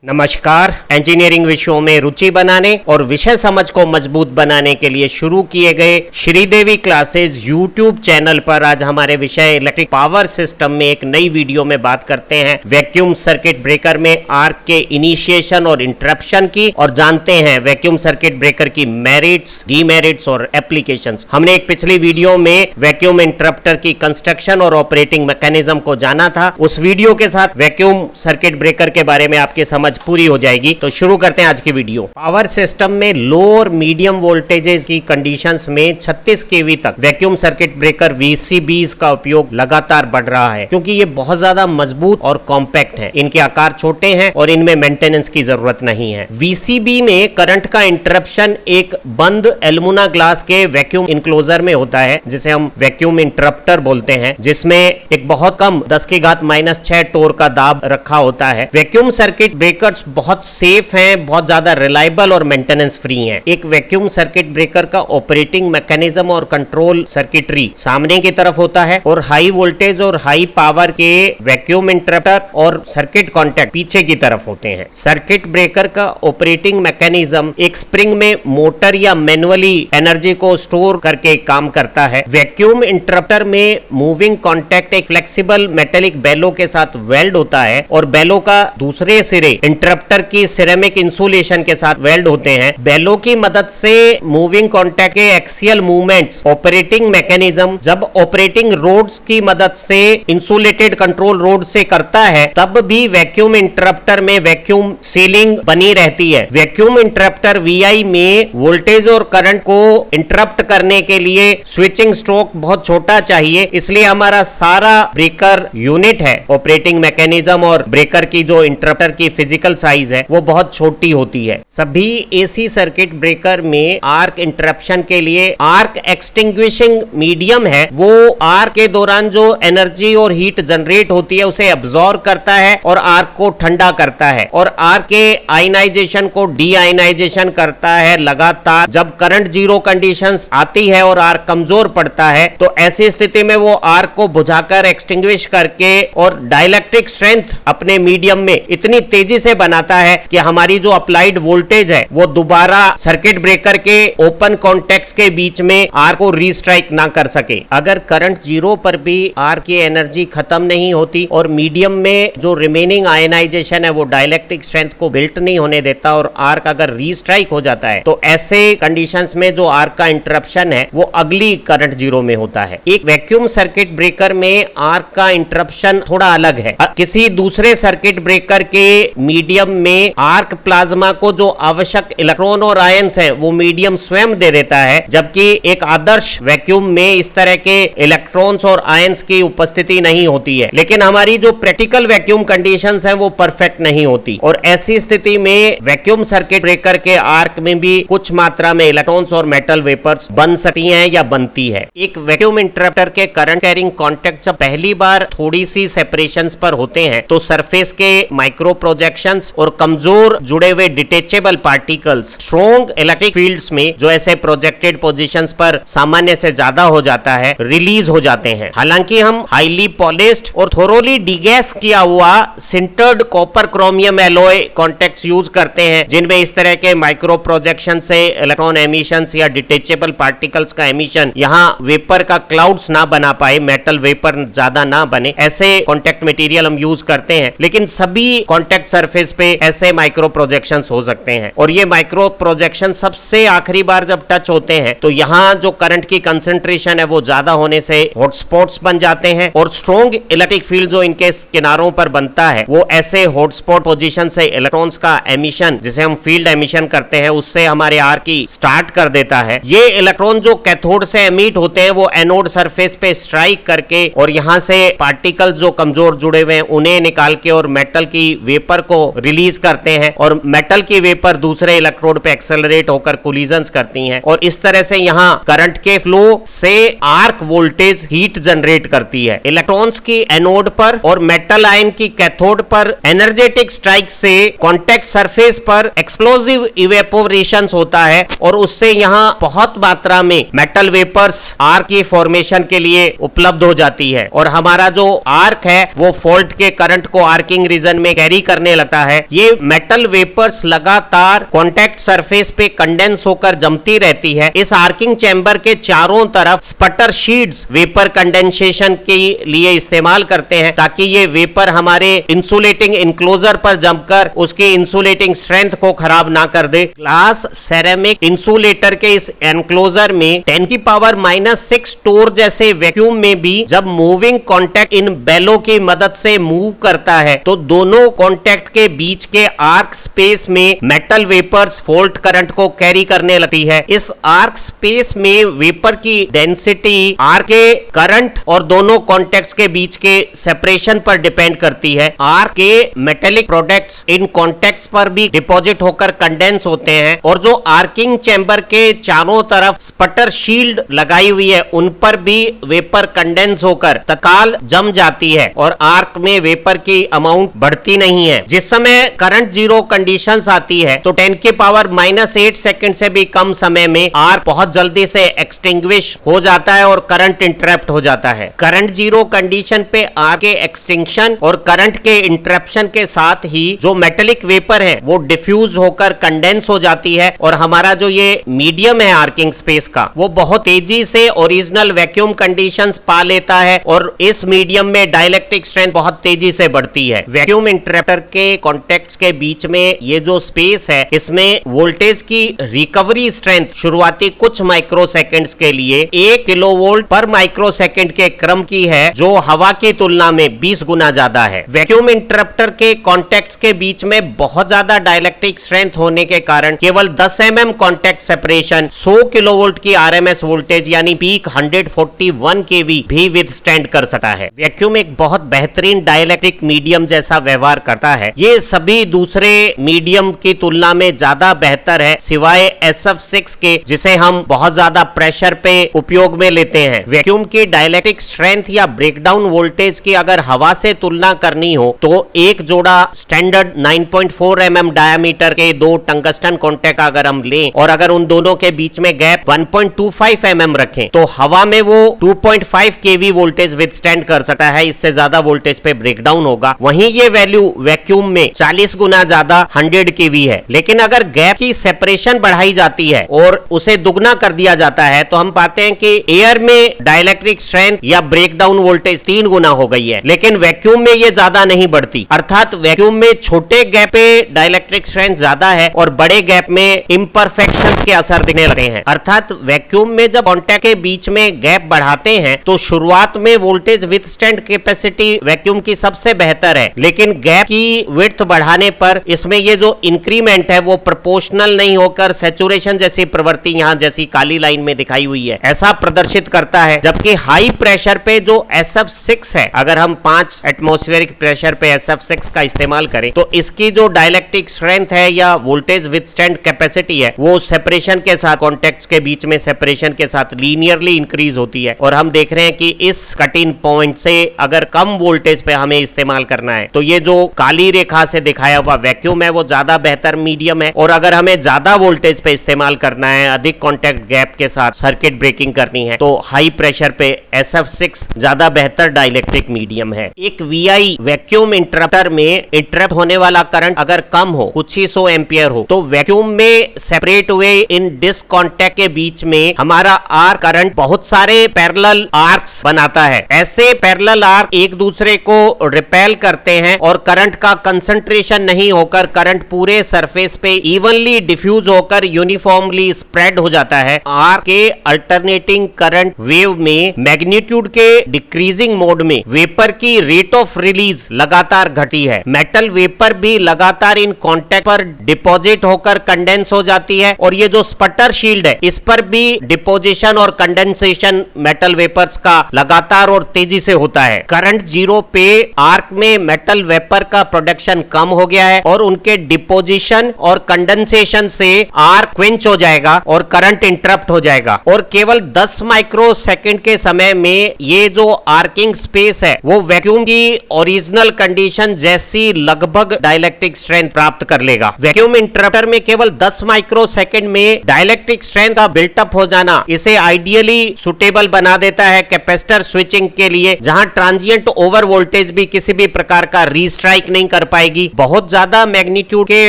नमस्कार। इंजीनियरिंग विषयों में रुचि बनाने और विषय समझ को मजबूत बनाने के लिए शुरू किए गए श्रीदेवी क्लासेज यूट्यूब चैनल पर आज हमारे विषय इलेक्ट्रिक पावर सिस्टम में एक नई वीडियो में बात करते हैं वैक्यूम सर्किट ब्रेकर में आर्क के इनिशिएशन और इंटरप्शन की, और जानते हैं वैक्यूम सर्किट ब्रेकर की मेरिट्स, डीमेरिट्स और एप्लीकेशंस। हमने एक पिछली वीडियो में वैक्यूम इंटरप्टर की कंस्ट्रक्शन और ऑपरेटिंग मैकेनिज्म को जाना था। उस वीडियो के साथ वैक्यूम सर्किट ब्रेकर के बारे में आपकी समझ पूरी हो जाएगी। तो शुरू करते हैं आज की वीडियो। पावर सिस्टम में लो और मीडियम वोल्टेजेस की कंडीशंस में 36 केवी तक वैक्यूम सर्किट ब्रेकर वीसीबीज का उपयोग लगातार बढ़ रहा है, क्योंकि ये बहुत ज्यादा मजबूत और कॉम्पैक्ट हैं। इनके आकार छोटे हैं और इनमें मेंटेनेंस की जरूरत नहीं है। वीसीबी में करंट का इंटरप्शन एक बंद एल्युमिना ग्लास के वैक्यूम इनक्लोजर में होता है, जिसे हम वैक्यूम इंटरप्टर बोलते हैं, जिसमें एक बहुत कम 10⁻⁻6 टोर का दाब रखा होता है। वैक्यूम सर्किट ब्रेकर बहुत सेफ हैं, बहुत ज्यादा रिलायबल और मेंटेनेंस फ्री हैं। एक वैक्यूम सर्किट ब्रेकर का ऑपरेटिंग मैकेनिज्म और कंट्रोल सर्किटरी सामने की तरफ होता है, और हाई वोल्टेज और हाई पावर के वैक्यूम इंटरप्टर और सर्किट कॉन्टैक्ट पीछे की तरफ होते हैं। सर्किट ब्रेकर का ऑपरेटिंग मैकेनिज्म एक स्प्रिंग में मोटर या मैनुअली एनर्जी को स्टोर करके काम करता है। वैक्यूम इंटरप्टर में मूविंग कॉन्टैक्ट एक फ्लेक्सिबल मेटेलिक बेलो के साथ वेल्ड होता है, और बेलो का दूसरे सिरे इंटरप्टर की सिरेमिक इंसुलेशन के साथ वेल्ड होते हैं। बेलो की मदद से मूविंग कॉन्टैक्ट के एक्सियल मूवमेंट्स ऑपरेटिंग मैकेनिज्म जब ऑपरेटिंग रोड्स की मदद से इंसुलेटेड कंट्रोल रोड से करता है, तब भी वैक्यूम इंटरप्टर में वैक्यूम सीलिंग बनी रहती है। वैक्यूम इंटरप्टर वीआई में वोल्टेज और करंट को इंटरप्ट करने के लिए स्विचिंग स्ट्रोक बहुत छोटा चाहिए, इसलिए हमारा सारा ब्रेकर यूनिट है, ऑपरेटिंग मैकेनिज्म और ब्रेकर की जो इंटरप्टर की फिजिकल साइज है वो बहुत छोटी होती है। सभी एसी सर्किट ब्रेकर में आर्क इंटरप्शन के लिए आर्क एक्सटिंग्विशिंग मीडियम है। वो आर्क के दौरान जो एनर्जी और हीट जनरेट होती है उसे अब्सॉर्ब करता है और आर्क को ठंडा करता है, और आर्क के आयनाइजेशन को डी आयनाइजेशन करता है लगातार। जब करंट जीरो कंडीशंस आती है और आर्क कमजोर पड़ता है, तो ऐसी स्थिति में वो आर्क को बुझाकर एक्सटिंग्विश करके और डाइलेक्ट्रिक स्ट्रेंथ अपने मीडियम में इतनी तेजी से बनाता है कि हमारी जो अप्लाइड वोल्टेज है वो दोबारा सर्किट ब्रेकर के ओपन कॉन्टैक्ट्स के बीच में आर्क को रीस्ट्राइक ना कर सके। अगर करंट जीरो पर भी आर्क की एनर्जी खत्म नहीं होती और मीडियम में जो रिमेनिंग आयनाइजेशन है वो डाइलेक्ट्रिक स्ट्रेंथ को बिल्ट नहीं होने देता और आर्क अगर रीस्ट्राइक हो जाता है, तो ऐसे कंडीशंस में जो आर्क का इंटरप्शन है वो अगली करंट जीरो में होता है। एक वैक्यूम सर्किट ब्रेकर में आर्क का इंटरप्शन थोड़ा अलग है। किसी दूसरे सर्किट ब्रेकर के मीडियम में आर्क प्लाज्मा को जो आवश्यक इलेक्ट्रॉन और आयंस हैं वो मीडियम स्वयं दे देता है, जबकि एक आदर्श वैक्यूम में इस तरह के इलेक्ट्रॉन्स और आयंस की उपस्थिति नहीं होती है। लेकिन हमारी जो प्रैक्टिकल वैक्यूम कंडीशंस हैं वो परफेक्ट नहीं होती, और ऐसी स्थिति में वैक्यूम सर्किट ब्रेकर के आर्क में भी कुछ मात्रा में इलेक्ट्रॉन्स और मेटल वेपर्स बन सकती हैं या बनती है। एक वैक्यूम इंटरप्टर के करंट कैरिंग कॉन्टैक्ट जब पहली बार थोड़ी सी सेपरेशंस पर होते हैं, तो सरफेस के माइक्रो प्रोजेक्शंस और कमजोर जुड़े हुए detachable particles strong electric fields में जो ऐसे प्रोजेक्टेड पोजीशंस पर सामान्य से ज्यादा हो जाता है, रिलीज हो जाते हैं। हालांकि हम हाईली पॉलिश्ड और थोरोली डिगैस किया हुआ sintered copper chromium alloy contacts use करते हैं, जिनमें इस तरह के माइक्रो प्रोजेक्शन से इलेक्ट्रॉन एमिशंस या डिटेचेबल पार्टिकल्स का एमिशन यहाँ वेपर का क्लाउड्स ना बना पाए, मेटल वेपर ज्यादा ना बने, ऐसे कॉन्टैक्ट मटेरियल हम यूज करते हैं। लेकिन सभी कॉन्टैक्ट सरफेस पे ऐसे माइक्रो प्रोजेक्शंस हो सकते हैं, और ये माइक्रो प्रोजेक्शन सबसे आखिरी बार जब टच होते हैं तो यहाँ जो करंट की कंसंट्रेशन है वो ज्यादा होने से हॉटस्पॉट्स बन जाते हैं, और स्ट्रॉन्ग इलेक्ट्रिक फील्ड जो इनके किनारों पर बनता है वो ऐसे हॉटस्पॉट पोजीशन से इलेक्ट्रॉन्स का एमिशन, जिसे हम फील्ड एमिशन करते हैं, उससे हमारे आर्क की स्टार्ट कर देता है। ये इलेक्ट्रॉन जो कैथोड से एमिट होते हैं वो एनोड सरफेस पे स्ट्राइक करके और यहाँ से पार्टिकल्स जो कमजोर जुड़े हुए हैं उन्हें निकाल के और मेटल की वेपर को रिलीज करते हैं, और मेटल की वेपर दूसरे इलेक्ट्रोड पे एक्सेलरेट होकर कोलिजन्स करती हैं, और इस तरह से यहाँ करंट के फ्लो से आर्क वोल्टेज हीट जनरेट करती है। इलेक्ट्रॉन्स की एनोड पर और मेटल आयन की कैथोड पर एनर्जेटिक स्ट्राइक से कॉन्टैक्ट सरफेस पर एक्सप्लोसिव इवेपोरेशन होता है, और उससे यहाँ बहुत मात्रा में मेटल वेपर्स आर्क की फॉर्मेशन के लिए उपलब्ध हो जाती है, और हमारा जो आर्क है वो फॉल्ट के करंट को आर्किंग रीजन में कैरी करने लगता करता है। ये मेटल वेपर्स लगातार कॉन्टैक्ट सरफेस पे कंडेंस होकर जमती रहती है। इस आर्किंग चैम्बर के चारों तरफ स्पटर शीट्स वेपर कंडेंसेशन के लिए इस्तेमाल करते हैं, ताकि ये वेपर हमारे इंसुलेटिंग इंक्लोजर पर जमकर उसकी इंसुलेटिंग स्ट्रेंथ को खराब ना कर दे। ग्लास सेरेमिक इंसुलेटर के इस एनक्लोजर में 10⁻⁻⁶ टोर जैसे वैक्यूम में भी जब मूविंग कॉन्टैक्ट इन बेलो की मदद से मूव करता है, तो दोनों कॉन्टैक्ट के बीच के आर्क स्पेस में मेटल वेपर्स फॉल्ट करंट को कैरी करने लगती है। इस आर्क स्पेस में वेपर की डेंसिटी आर्क के करंट और दोनों कॉन्टैक्ट्स के बीच के सेपरेशन पर डिपेंड करती है। आर्क के मेटेलिक प्रोडक्ट्स इन कॉन्टैक्ट्स पर भी डिपॉजिट होकर कंडेंस होते हैं, और जो आर्किंग चैम्बर के चारों तरफ स्पटर शील्ड लगाई हुई है, उन पर भी वेपर कंडेंस होकर तत्काल जम जाती है और आर्क में वेपर की अमाउंट बढ़ती नहीं है। जिस समय करंट जीरो कंडीशंस आती है, तो 10⁻⁸ सेकंड से भी कम समय में आर्क बहुत जल्दी से एक्सटिंग्विश हो जाता है और करंट इंटरप्ट हो जाता है। करंट जीरो कंडीशन पे आर्क के एक्सटिंक्शन और करंट के इंटरप्शन के साथ ही जो मेटेलिक वेपर है वो डिफ्यूज होकर कंडेंस हो जाती है, और हमारा जो ये मीडियम है आर्किंग स्पेस का, वो बहुत तेजी से ओरिजिनल वैक्यूम कंडीशंस पा लेता है, और इस मीडियम में डाइलेक्ट्रिक स्ट्रेंथ बहुत तेजी से बढ़ती है। वैक्यूम इंटरप्टर के कॉन्टैक्ट्स के बीच में ये जो स्पेस है, इसमें वोल्टेज की रिकवरी स्ट्रेंथ शुरुआती कुछ माइक्रो सेकेंड्स के लिए 1 किलोवोल्ट पर माइक्रो सेकेंड के क्रम की है, जो हवा की तुलना में 20 गुना ज्यादा है। वैक्यूम इंटरप्टर के कॉन्टैक्ट्स के बीच में बहुत ज्यादा डाइलेक्ट्रिक स्ट्रेंथ होने के कारण केवल 10 mm कॉन्टैक्ट सेपरेशन 100 किलोवोल्ट की आरएमएस वोल्टेज यानी पीक 141 केवी भी विथस्टैंड कर सकता है। वैक्यूम एक बहुत बेहतरीन डाइलेक्ट्रिक मीडियम जैसा व्यवहार करता है। ये सभी दूसरे मीडियम की तुलना में ज्यादा बेहतर है, सिवाय SF6 के, जिसे हम बहुत ज्यादा प्रेशर पे उपयोग में लेते हैं। वैक्यूम की डाइलेक्ट्रिक स्ट्रेंथ या ब्रेकडाउन वोल्टेज की अगर हवा से तुलना करनी हो, तो एक जोड़ा स्टैंडर्ड 9.4 mm डायमीटर के दो टंगस्टन कॉन्टैक्ट अगर हम लें, और अगर उन दोनों के बीच में गैप 1.25 mm रखें, तो हवा में वो 2.5 kV वोल्टेज विथस्टैंड कर सकता है। इससे ज्यादा वोल्टेज पे ब्रेकडाउन होगा। वहीं ये वैल्यू वैक्यूम में 40 गुना ज्यादा 100 kV है। लेकिन अगर गैप की सेपरेशन बढ़ाई जाती है और उसे दुगना कर दिया जाता है, तो हम पाते हैं कि एयर में डाइलेक्ट्रिक स्ट्रेंथ या ब्रेकडाउन वोल्टेज 3 गुना हो गई है, लेकिन वैक्यूम में ये ज्यादा नहीं बढ़ती। अर्थात वैक्यूम में छोटे गैप पे डाइलेक्ट्रिक स्ट्रेंथ ज्यादा है और बड़े गैप में इम्परफेक्शंस के असर दिखने लगे हैं। अर्थात वैक्यूम में जब कॉन्टैक्ट के बीच में गैप बढ़ाते हैं, तो शुरुआत में वोल्टेज विथस्टैंड कैपेसिटी वैक्यूम की सबसे बेहतर है, लेकिन गैप की विड्थ बढ़ाने पर इसमें ये जो इंक्रीमेंट है वो प्रोपोर्शनल नहीं होकर सैचुरेशन जैसी प्रवृत्ति यहाँ जैसी काली लाइन में दिखाई हुई है, ऐसा प्रदर्शित करता है। जबकि हाई प्रेशर पे जो SF6 है, अगर हम 5 एटमॉस्फेरिक प्रेशर पे SF6 का इस्तेमाल करें, तो इसकी जो डाइलेक्ट्रिक स्ट्रेंथ है या वोल्टेज विथस्टैंड कैपेसिटी है, वो सेपरेशन के साथ, कॉन्टैक्ट्स के बीच में सेपरेशन के साथ लीनियरली इंक्रीज होती है। और हम देख रहे हैं कि इस कट इन पॉइंट से अगर कम वोल्टेज पे हमें इस्तेमाल करना है, तो ये जो काली रेखा से दिखाया हुआ वैक्यूम है वो ज्यादा बेहतर मीडियम है, और अगर हमें ज्यादा वोल्टेज पे इस्तेमाल करना है, अधिक कॉन्टैक्ट गैप के साथ सर्किट ब्रेकिंग करनी है, तो हाई प्रेशर पे SF6 ज्यादा बेहतर डाइलेक्ट्रिक मीडियम है। एक VI वैक्यूम इंटरप्टर में इंटरप्ट होने वाला करंट अगर कम हो, कुछ ही 100 एम्पियर हो, तो वैक्यूम में सेपरेट हुए इन डिस्क कॉन्टैक्ट के बीच में हमारा आर्क करंट बहुत सारे पैरेलल आर्क्स बनाता है। ऐसे पैरेलल आर्क एक दूसरे को रिपेल करते हैं और करंट का कंसंट्रेशन नहीं होकर करंट पूरे सरफेस पे इवनली डिफ्यूज होकर यूनिफॉर्मली स्प्रेड हो जाता है। आर्क के अल्टरनेटिंग करंट वेव में मैग्नीट्यूड के डिक्रीजिंग मोड में वेपर की रेट ऑफ रिलीज लगातार घटी है। मेटल वेपर भी लगातार इन कॉन्टैक्ट पर डिपॉजिट होकर कंडेंस हो जाती है, और ये जो स्पटर शील्ड है, इस पर भी डिपोजिशन और कंडेंसेशन मेटल वेपर्स का लगातार और तेजी से होता है। करंट जीरो पे आर्क में मेटल वेपर का प्रोडक्शन कम हो गया है, और उनके डिपोजिशन और कंडेंसेशन से आर्क क्वेंच हो जाएगा और करंट इंटरप्ट हो जाएगा, और केवल 10 माइक्रो सेकेंड के समय में ये जो आर्किंग स्पेस है वो वैक्यूम की ओरिजिनल कंडीशन जैसी लगभग डाइलेक्ट्रिक स्ट्रेंथ प्राप्त कर लेगा। वैक्यूम इंटरप्टर में केवल 10 माइक्रो सेकेंड में डाइलेक्ट्रिक स्ट्रेंथ का बिल्टअप हो जाना इसे आइडियली सुटेबल बना देता है कैपेसिटर स्विचिंग के लिए, जहां ट्रांजिएंट ओवर वोल्टेज भी किसी भी प्रकार का रीस्ट्राइक नहीं कर पाएगी। बहुत ज्यादा मैग्नीट्यूड के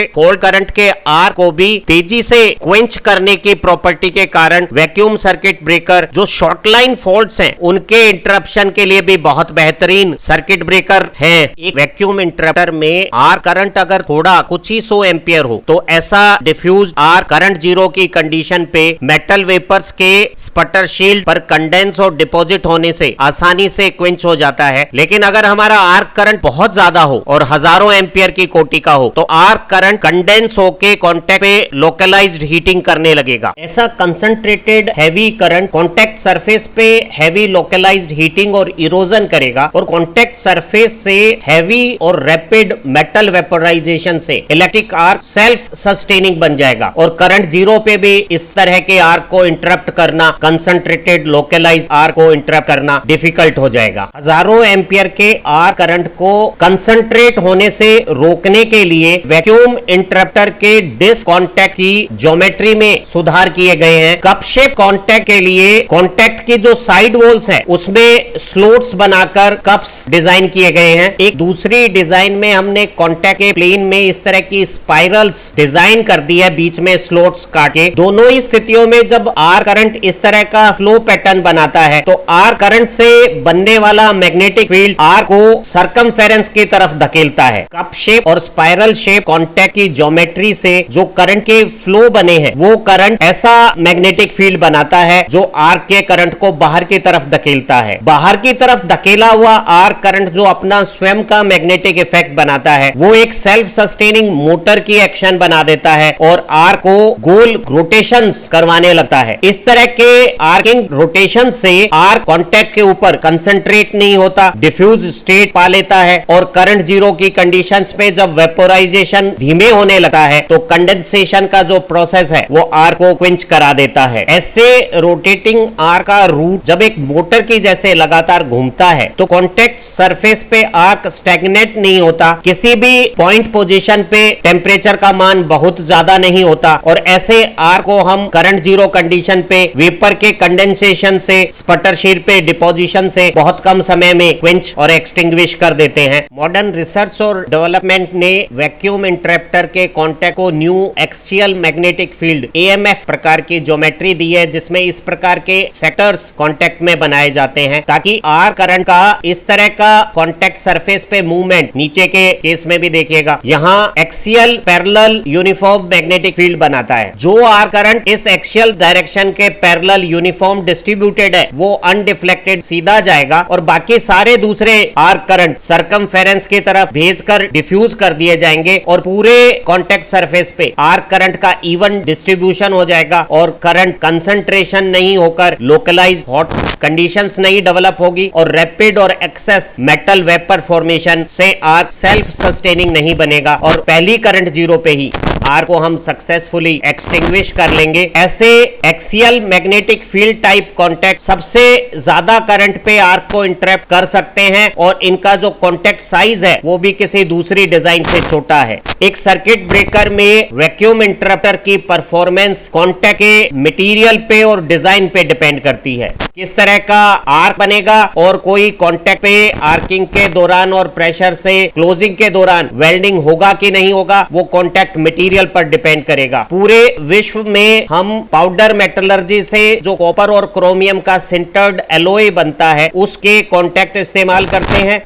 फॉल्ट करंट के आर को भी तेजी से क्वेंच करने की प्रॉपर्टी के कारण वैक्यूम सर्किट ब्रेकर जो शॉर्ट लाइन फॉल्ट्स हैं उनके इंटरप्शन के लिए भी बहुत बेहतरीन सर्किट ब्रेकर है। एक वैक्यूम इंटरप्टर में आर करंट अगर थोड़ा कुछ ही 100 एम्पियर हो तो ऐसा डिफ्यूज आर करंट जीरो की कंडीशन पे मेटल वेपर्स के स्पटर शील्ड पर कंडेंस और डिपॉजिट होने से आसानी से क्विंच हो जाता है। लेकिन अगर हमारा आर्क करंट बहुत ज्यादा हो और हजारों एम्पियर की कोटि का हो तो आर्क करंट कंडेंस होके कॉन्टैक्ट पे लोकलाइज्ड हीटिंग करने लगेगा। ऐसा concentrated heavy current contact surface पे हैवी लोकलाइज्ड हीटिंग और इरोजन करेगा और कॉन्टैक्ट सरफेस से हैवी और रैपिड मेटल वेपोराइजेशन से इलेक्ट्रिक आर्क सेल्फ सस्टेनिंग बन जाएगा और करंट जीरो पे भी इस तरह के आर्क को इंटरप्ट करना, कंसंट्रेटेड लोकलाइज्ड आर्क को इंटरप्ट करना डिफिकल्ट हो जाएगा। हजारों एम्पियर के आर्क करंट को कंसंट्रेट होने से रोकने के लिए वैक्यूम इंटरप्टर के डिस्क कॉन्टैक्ट की ज्योमेट्री में सुधार किए गए हैं। कप शेप कॉन्टैक्ट के लिए कॉन्टैक्ट की जो साइड वॉल्स है उसमें स्लोट्स बनाकर कप्स डिजाइन किए गए हैं। एक दूसरी डिजाइन में हमने कॉन्टैक्ट के प्लेन में इस तरह की स्पाइरल्स डिजाइन कर दी है, बीच में स्लोट्स काटे। दोनों ही स्थितियों में जब आर करंट इस तरह का फ्लो पैटर्न बनाता है तो आर करंट से बनने वाला मैग्नेटिक फील्ड आर को सर्कमफेरेंस की तरफ धकेलता है। कप शेप और स्पाइरल शेप कॉन्टैक्ट की ज्योमेट्री से जो करंट के फ्लो बने हैं वो करंट ऐसा मैग्नेटिक फील्ड बनाता है जो आर्क के करंट को बाहर की तरफ धकेलता है। बाहर की तरफ धकेला हुआ आर्क करंट जो अपना स्वयं का मैग्नेटिक इफेक्ट बनाता है वो एक सेल्फ सस्टेनिंग मोटर की एक्शन बना देता है और आर्क को गोल रोटेशंस करवाने लगता है। इस तरह के आर्किंग रोटेशन से आर्क कॉन्टैक्ट के ऊपर कंसंट्रेट नहीं होता, डिफ्यूज स्टेट पा लेता है और करंट जीरो की कंडीशंस पे जब वेपोराइजेशन धीमे होने लगता है तो कंडेंसेशन का जो प्रोसेस है वो आर्क को क्विंच करा देता है। ऐसे रोटेटिंग आर्क का रूट जब एक मोटर की जैसे लगातार घूमता है तो कॉन्टैक्ट सरफेस पे आर्क स्टैग्नेट नहीं होता, किसी भी पॉइंट पोजीशन पे टेम्परेचर का मान बहुत ज्यादा नहीं होता और ऐसे आर्क को हम करंट जीरो कंडीशन पे वेपर के कंडेंसेशन से स्पटर शीट पे डिपोजिशन से बहुत कम समय में क्विंच और एक्सटिंग्विश कर देते हैं। मॉडर्न रिसर्च और डेवलपमेंट ने वैक्यूम इंटरप्टर के कॉन्टैक्ट को new axial magnetic field AMF प्रकार की ज्योमेट्री दी है जिसमें इस प्रकार के सेक्टर्स कॉन्टैक्ट में बनाए जाते हैं ताकि आर करंट का इस तरह का कॉन्टैक्ट सरफेस पे मूवमेंट, नीचे के केस में भी देखिएगा यहाँ axial parallel uniform magnetic field बनाता है। जो आर करंट इस एक्सियल डायरेक्शन के पैरेलल यूनिफॉर्म डिस्ट्रीब्यूटेड है वो अनडिफ्लेक्टेड सीधा जाएगा और बाकी सारे दूसरे आर्क करंट सर्कमफेरेंस की तरफ भेजकर डिफ्यूज कर दिए जाएंगे और पूरे कॉन्टैक्ट सरफेस पे आर्क करंट का इवन डिस्ट्रीब्यूशन हो जाएगा और करंट कंसंट्रेशन नहीं होकर लोकलाइज हॉट कंडीशंस नहीं डेवलप होगी और रैपिड और एक्सेस मेटल वेपर फॉर्मेशन से आर्क सेल्फ सस्टेनिंग नहीं बनेगा और पहली करंट जीरो पे ही आर्क को हम सक्सेसफुली एक्सटिंग्विश कर लेंगे। ऐसे axial magnetic field type contact सबसे ज्यादा करंट पे आर्क को इंटरप्ट कर सकते हैं और इनका जो कॉन्टैक्ट साइज है वो भी किसी दूसरी डिजाइन से छोटा है। एक सर्किट ब्रेकर में वैक्यूम इंटरप्टर की परफॉर्मेंस कॉन्टैक्ट के मटेरियल पे और डिजाइन पे डिपेंड करती है। किस तरह का आर्क बनेगा और कोई कॉन्टैक्ट पे आर्किंग के दौरान और प्रेशर से क्लोजिंग के दौरान वेल्डिंग होगा कि नहीं होगा वो कॉन्टैक्ट मटेरियल पर डिपेंड करेगा। पूरे विश्व में हम पाउडर मेटलर्जी से जो कॉपर और क्रोमियम का सिंटर्ड एलॉय बनता है उसके कॉन्टैक्ट इस्तेमाल करते हैं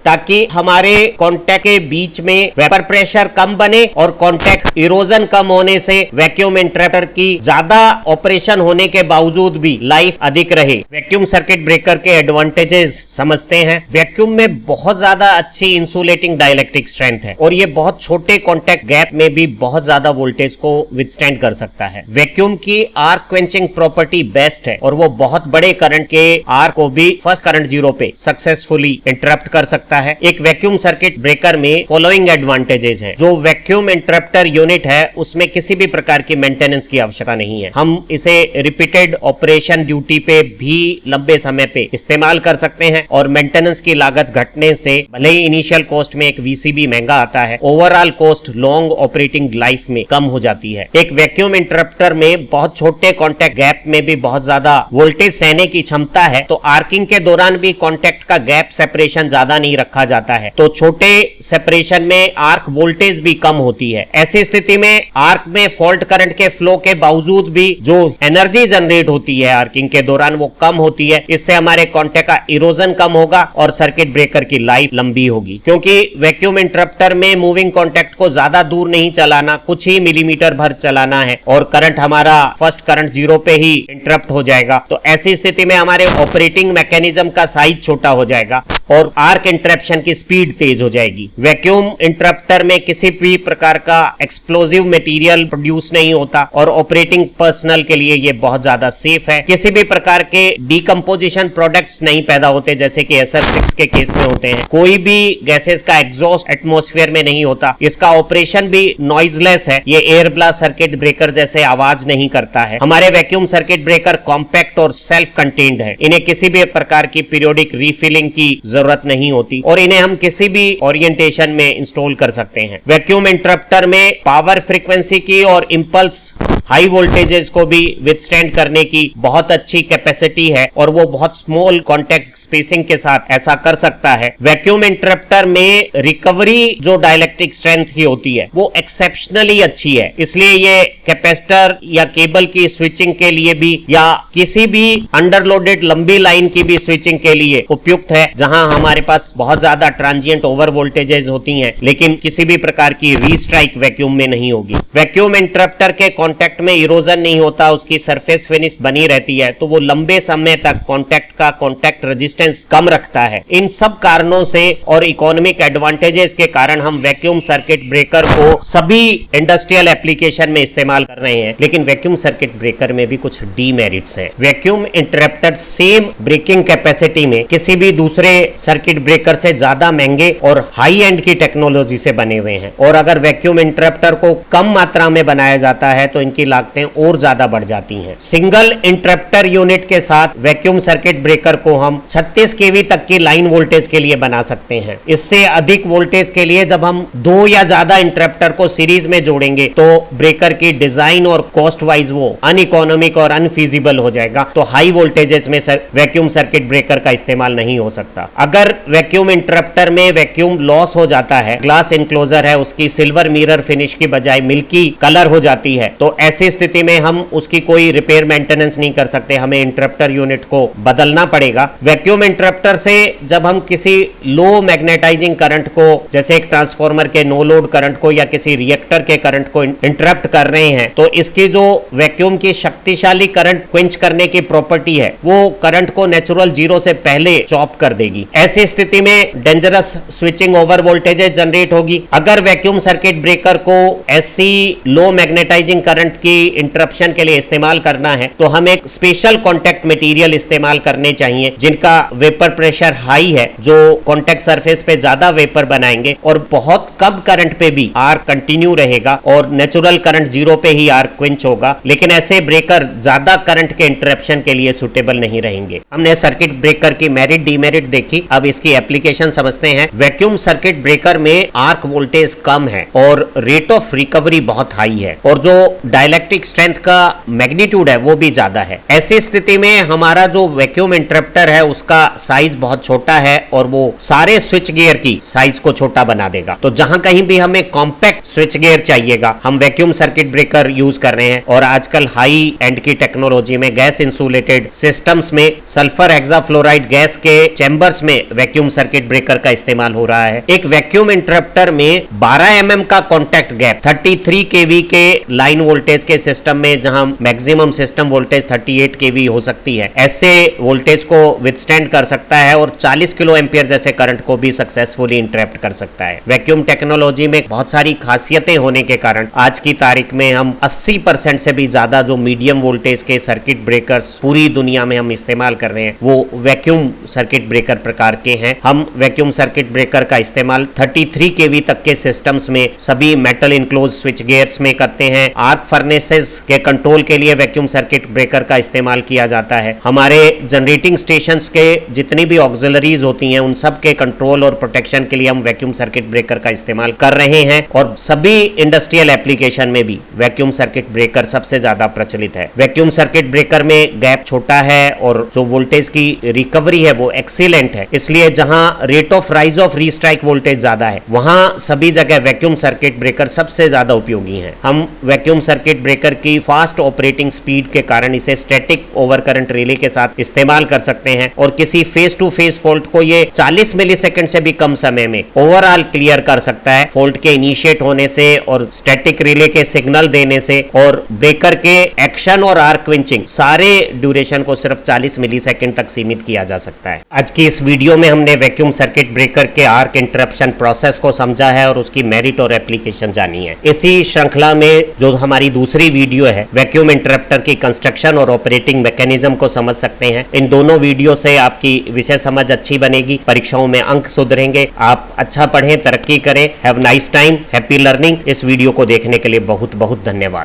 ताकि हमारे कॉन्टैक्ट के बीच में वेपर प्रेशर कम बने और कॉन्टैक्ट इरोजन कम होने से वैक्यूम इंटरप्टर की ज्यादा ऑपरेशन होने के बावजूद भी लाइफ अधिक रहे। वैक्यूम सर्किट ब्रेकर के एडवांटेजेस समझते हैं। वैक्यूम में बहुत ज्यादा अच्छी इंसुलेटिंग डाइलेक्ट्रिक स्ट्रेंथ है और ये बहुत छोटे कॉन्टैक्ट गैप में भी बहुत ज्यादा वोल्टेज को विथस्टैंड कर सकता है। वैक्यूम की आर्क क्वेंचिंग प्रॉपर्टी बेस्ट है और वो बहुत बड़े करंट के आर्क को भी फर्स्ट करंट जीरो पे सक्सेसफुली इंटरप्ट कर सकता है। एक वैक्यूम सर्किट ब्रेकर में फॉलोइंग एडवांटेजेस हैं। जो वैक्यूम इंटरप्टर यूनिट है उसमें किसी भी प्रकार की मेंटेनेंस की आवश्यकता नहीं है। हम इसे रिपीटेड ऑपरेशन ड्यूटी पे भी लंबे समय पे इस्तेमाल कर सकते हैं और मेंटेनेंस की लागत घटने से भले ही इनिशियल कॉस्ट में एक VCB महंगा आता है, overall cost long operating life में कम हो जाती है। एक वैक्यूम इंटरप्टर में बहुत छोटे कॉन्टैक्ट गैप में भी बहुत ज्यादा वोल्टेज सहने की क्षमता है तो आर्किंग के दौरान भी कॉन्टैक्ट का गैप सेपरेशन ज्यादा नहीं रखा जाता है तो छोटे सेपरेशन में आर्क वोल्टेज भी कम होती है। ऐसी स्थिति में आर्क में फॉल्ट करंट के फ्लो के बावजूद भी जो एनर्जी जनरेट होती है आर्किंग के दौरान वो कम होती है। इससे हमारे कॉन्टैक्ट का इरोजन कम होगा और सर्किट ब्रेकर की लाइफ लंबी होगी, क्योंकि वैक्यूम इंटरप्टर में मूविंग कॉन्टैक्ट को ज्यादा दूर नहीं चलाना, कुछ ही मिलीमीटर भर चलाना है और करंट हमारा फर्स्ट करंट 0 पे ही इंटरप्ट हो जाएगा। तो ऐसी स्थिति में हमारे ऑपरेटिंग मैकेनिज्म का साइज छोटा हो जाएगा और आर्क इंटरप्शन की स्पीड तेज हो जाएगी। वैक्यूम इंटरप्टर में किसी भी प्रकार का एक्सप्लोजिव मटेरियल प्रोड्यूस नहीं होता और ऑपरेटिंग पर्सनल के लिए ये बहुत ज्यादा सेफ है। किसी भी प्रकार के डिकम्पोजिशन प्रोडक्ट्स नहीं पैदा होते जैसे कि SR6 के केस में होते हैं। कोई भी गैसेस का एग्जॉस्ट एटमॉस्फेयर में नहीं होता। इसका ऑपरेशन भी नॉइजलेस है। ये एयर ब्लास्ट सर्किट ब्रेकर जैसे आवाज नहीं करता है। हमारे वैक्यूम सर्किट ब्रेकर कॉम्पैक्ट और सेल्फ कंटेन्ड है। इन्हें किसी भी प्रकार की पीरियोडिक रीफिलिंग की जरूरत नहीं होती और इन्हें हम किसी भी ओरिएंटेशन में इंस्टॉल कर सकते हैं। वैक्यूम इंटरप्टर में पावर फ्रीक्वेंसी की और इंपल्स हाई वोल्टेजेस को भी विथस्टैंड करने की बहुत अच्छी कैपेसिटी है और वो बहुत स्मॉल कॉन्टैक्ट स्पेसिंग के साथ ऐसा कर सकता है। वैक्यूम इंटरप्टर में रिकवरी जो डाइलेक्ट्रिक स्ट्रेंथ की होती है वो एक्सेप्शनली अच्छी है, इसलिए ये कैपेसिटर या केबल की स्विचिंग के लिए भी या किसी भी अंडरलोडेड लंबी लाइन की भी स्विचिंग के लिए उपयुक्त है, जहां हमारे पास बहुत ज्यादा ट्रांजिएंट ओवर वोल्टेजेस होती हैं लेकिन किसी भी प्रकार की रीस्ट्राइक वैक्यूम में नहीं होगी। वैक्यूम इंटरप्टर के कॉन्टैक्ट में इरोजन नहीं होता, उसकी सरफेस फिनिश बनी रहती है तो वो लंबे समय तक कॉन्टैक्ट रेजिस्टेंस कम रखता है। इन सब कारणों से और इकोनॉमिक एडवांटेजेस के कारण हम वैक्यूम सर्किट ब्रेकर को सभी इंडस्ट्रियल एप्लीकेशन में इस्तेमाल कर रहे हैं। लेकिन वैक्यूम सर्किट ब्रेकर में भी कुछ डीमेरिट्स है। Vacuum interrupter same breaking capacity में किसी भी दूसरे सर्किट ब्रेकर से ज्यादा महंगे और हाई एंड की टेक्नोलॉजी से बने हुए हैं और अगर वैक्यूम इंटरप्टर को कम मात्रा में बनाया जाता है तो इनकी लागतें और ज्यादा बढ़ जाती हैं। सिंगल इंटरप्टर यूनिट के साथ वैक्यूम सर्किट ब्रेकर को हम 36 केवी तक की लाइन वोल्टेज के लिए बना सकते हैं। इससे अधिक वोल्टेज के लिए जब हम 2 या ज्यादा इंटरप्टर को सीरीज में जोड़ेंगे तो ब्रेकर की डिजाइन और कॉस्ट वाइज वो अनइकोनॉमिक और अनफीजिबल हो जाएगा। तो हाई वोल्टेजेस में वैक्यूम सर्किट ब्रेकर का इस्तेमाल नहीं हो सकता। अगर वैक्यूम इंटरप्टर में वैक्यूम लॉस हो जाता है, ग्लास इनक्लोजर है उसकी सिल्वर मिरर फिनिश की बजाय मिल्की कलर हो जाती है, तो ऐसी स्थिति में हम उसकी कोई रिपेयर मेंटेनेंस नहीं कर सकते, हमें इंटरप्टर यूनिट को बदलना पड़ेगा। वैक्यूम इंटरप्टर से जब हम किसी लो मैग्नेटाइजिंग करंट को जैसे एक ट्रांसफार्मर के नो लोड करंट को या किसी रिएक्टर के करंट को इंटरप्ट कर रहे हैं तो इसकी जो वैक्यूम की शक्तिशाली करंट क्विंच करने की प्रॉपर्टी है वो करंट को नेचुरल जीरो से पहले चॉप कर देगी। ऐसी स्थिति में dangerous switching over voltages generate होगी। अगर वैक्यूम सर्किट ब्रेकर को ऐसी लो मैग्नेटाइजिंग करंट की इंटरप्शन के लिए इस्तेमाल करना है तो हमें एक स्पेशल कॉन्टैक्ट मटेरियल इस्तेमाल करने चाहिए जिनका वेपर प्रेशर हाई है, जो कॉन्टैक्ट सरफेस पे ज्यादा वेपर बनाएंगे और बहुत कम करंट पे भी आर्क कंटिन्यू रहेगा और नेचुरल करंट 0 पे ही आर्क क्विंच होगा। लेकिन ऐसे ब्रेकर ज्यादा करंट के इंटरप्शन के लिए सुटेबल नहीं रहेंगे। हमने सर्किट ब्रेकर की मेरिट डीमेरिट देखी, अब इसकी एप्लीकेशन समझते हैं। वैक्यूम सर्किट ब्रेकर में आर्क वोल्टेज कम है और रेट ऑफ रिकवरी बहुत हाई है और जो डाइलेक्ट्रिक स्ट्रेंथ का मैग्नीट्यूड है वो भी ज्यादा है। ऐसी स्थिति में हमारा जो वैक्यूम इंटरप्टर है उसका साइज बहुत छोटा है और वो सारे स्विच गियर की साइज को छोटा बना देगा। तो जहां कहीं भी हमें कॉम्पैक्ट स्विच गियर चाहिएगा हम वैक्यूम सर्किट ब्रेकर यूज कर रहे हैं और आजकल हाई एंड की टेक्नोलॉजी में गैस इंसुलेटेड सिस्टम्स में सल्फर हेक्साफ्लोराइड गैस के चैम्बर्स में वैक्यूम सर्किट ब्रेकर का इस्तेमाल हो रहा है। एक वैक्यूम इंटरप्टर में 12 mm का कॉन्टैक्ट गैप 33 kV के लाइन वोल्टेज के सिस्टम में जहां मैक्सिमम सिस्टम वोल्टेज 38 kV हो सकती है, ऐसे वोल्टेज को विथस्टैंड कर सकता है और 40 किलो एम्पियर जैसे करंट को भी सक्सेसफुली इंटरप्ट कर सकता है। वैक्यूम टेक्नोलॉजी में बहुत सारी खासियतें होने के कारण आज की तारीख में हम 80% से भी ज्यादा जो मीडियम वोल्टेज के सर्किट ब्रेकर्स पूरी दुनिया में हम इस्तेमाल कर रहे हैं वो वैक्यूम सर्किट ब्रेकर प्रकार के हैं। हम वैक्यूम सर्किट ब्रेकर का इस्तेमाल 33 kV तक के सिस्टम्स में सभी मेटल इनक्लोज स्विच गियर्स में करते हैं। आर्क फर्नेस फर्नेसेस के कंट्रोल के लिए वैक्यूम सर्किट ब्रेकर का इस्तेमाल किया जाता है। हमारे जनरेटिंग स्टेशंस के जितनी भी ऑक्सिलरीज होती हैं उन सब के कंट्रोल और प्रोटेक्शन के लिए हम वैक्यूम सर्किट ब्रेकर का इस्तेमाल कर रहे हैं और सभी इंडस्ट्रियल एप्लीकेशन में भी वैक्यूम सर्किट ब्रेकर सबसे ज्यादा प्रचलित है। वैक्यूम सर्किट ब्रेकर में गैप छोटा है और जो वोल्टेज की रिकवरी है वो एक्सीलेंट है, इसलिए जहां rate of rise of restrike voltage ज्यादा है वहां सभी जगह वैक्यूम सर्किट ब्रेकर सबसे ज्यादा उपयोगी हैं। हम वैक्यूम सर्किट ब्रेकर की फास्ट ऑपरेटिंग स्पीड के कारण इसे स्टैटिक ओवर करंट रिले के साथ इस्तेमाल कर सकते हैं और किसी फेस टू फेस फॉल्ट को ये 40 मिलीसेकंड से भी कम समय में ओवरऑल क्लियर कर सकता है। फॉल्ट के इनिशिएट होने से और स्टैटिक रिले के सिग्नल देने से और ब्रेकर के एक्शन और आर्क क्विंचिंग सारे ड्यूरेशन को सिर्फ 40 मिलीसेकंड तक सीमित किया जा सकता है। आज की इस वीडियो में हमने वैक्यूम सर्किट ब्रेकर के आर्क इंटरप्शन प्रोसेस को समझा है और उसकी मेरिट और एप्लीकेशन जानी है। इसी श्रृंखला में जो हमारी दूसरी वीडियो है वैक्यूम इंटरप्टर की कंस्ट्रक्शन और ऑपरेटिंग मैकेनिज्म को समझ सकते हैं। इन दोनों वीडियो से आपकी विषय समझ अच्छी बनेगी, परीक्षाओं में अंक सुधरेंगे, आप अच्छा पढ़ें, तरक्की करें। Have nice time, happy learning. इस वीडियो को देखने के लिए बहुत बहुत धन्यवाद।